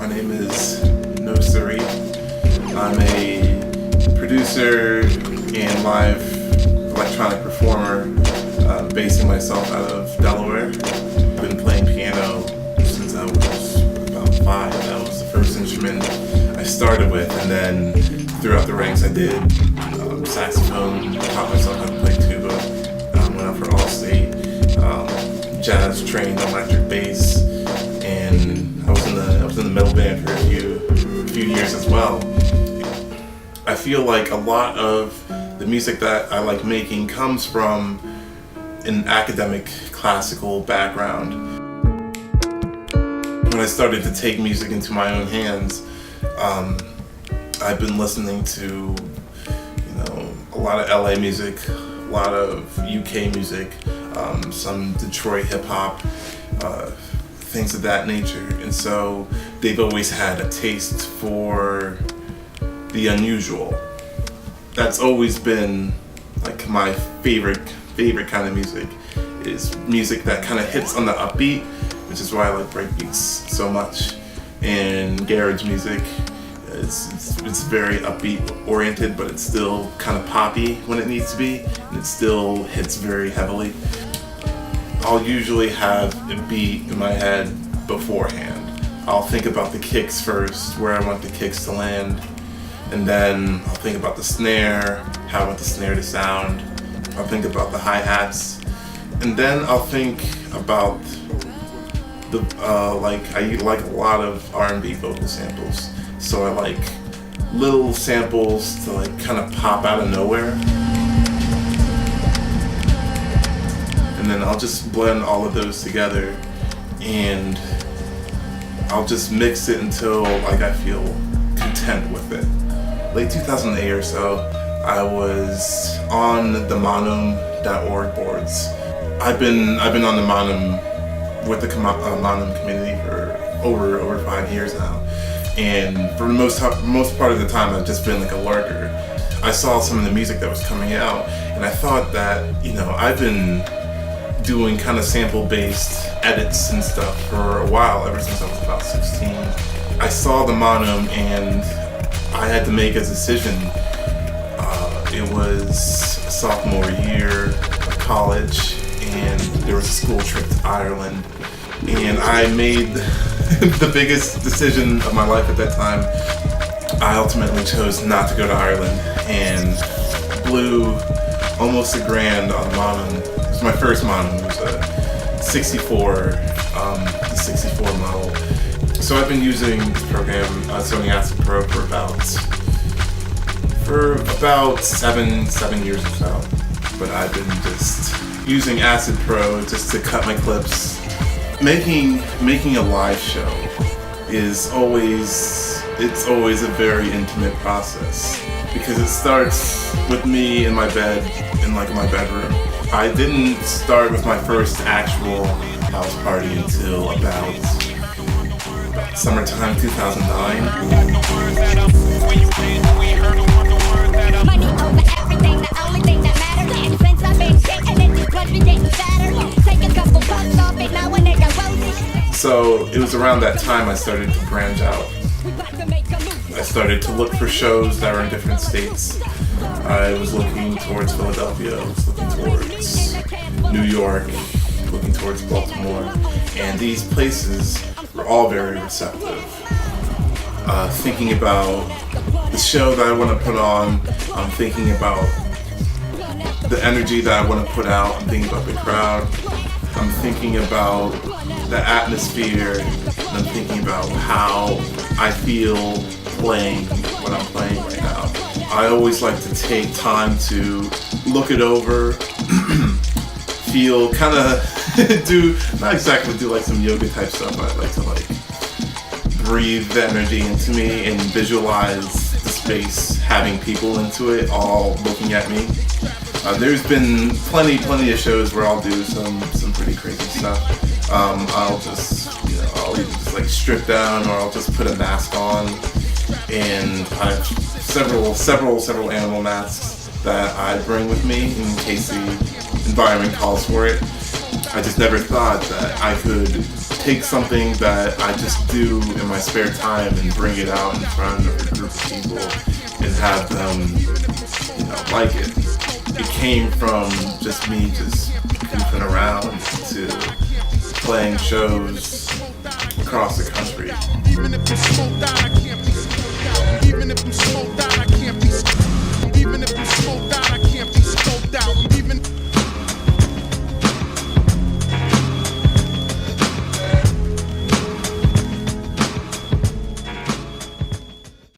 My name is No Suri. I'm a producer and live electronic performer, basing myself out of Delaware. I've been playing piano since I was about 5. That was the first instrument I started with, and then throughout the ranks I did saxophone, taught myself how to play tuba, went out for All-State, jazz trained on electric bass, and I was in the metal band for a few years as well. I feel like a lot of the music that I like making comes from an academic classical background. When I started to take music into my own hands, I've been listening to a lot of LA music, a lot of UK music, some Detroit hip hop, things of that nature. And so they've always had a taste for the unusual. That's always been like my favorite kind of music, is music that kind of hits on the upbeat, which is why I like breakbeats so much. And garage music, it's very upbeat oriented, but it's still kind of poppy when it needs to be, and it still hits very heavily. I'll usually have a beat in my head beforehand. I'll think about the kicks first, where I want the kicks to land, and then I'll think about the snare, how I want the snare to sound. I'll think about the hi-hats, and then I'll think about the I like a lot of R&B vocal samples, so I like little samples to like kind of pop out of nowhere, and then I'll just blend all of those together, and I'll just mix it until like I feel content with it. Late 2008 or so, I was on the Monum.org boards. I've been on the Monum with the Monum community for over 5 years now, and for the most part of the time I've just been like a lurker. I saw some of the music that was coming out, and I thought that I've been doing kind of sample-based edits and stuff for a while, ever since I was about 16. I saw the Monum and I had to make a decision. It was sophomore year of college, and there was a school trip to Ireland, and I made the biggest decision of my life at that time. I ultimately chose not to go to Ireland and blew almost $1,000 on the Monum. It was my first Monum. It was a 64 model. So I've been using this program, Sony Acid Pro, for about 7 years or so. But I've been just using Acid Pro just to cut my clips. Making a live show is always a very intimate process, because it starts with me in my bed, in my bedroom. I didn't start with my first actual house party until about summertime 2009. Money over everything, the only thing that matters. Since I've been getting it, this blood be getting fatter. Take a couple puffs off it, now when they got roses. So it was around that time I started to branch out. I started to look for shows that were in different states. I was looking towards Philadelphia, I was looking towards New York, looking towards Baltimore, and these places were all very receptive. Thinking about the show that I want to put on, I'm thinking about the energy that I want to put out, I'm thinking about the crowd, I'm thinking about the atmosphere, and I'm thinking about how I feel playing what I'm playing right now. I always like to take time to look it over, feel kind of not exactly do like some yoga type stuff, but I like to breathe the energy into me and visualize the space having people into it all looking at me. There's been plenty of shows where I'll do some pretty crazy stuff. I'll either just strip down, or I'll just put a mask on, and I have several animal masks that I bring with me in case the environment calls for it. I just never thought that I could take something that I just do in my spare time and bring it out in front of a group of people and have them, like it. It came from just me just goofing around to playing shows across the country. Even if it's smoked out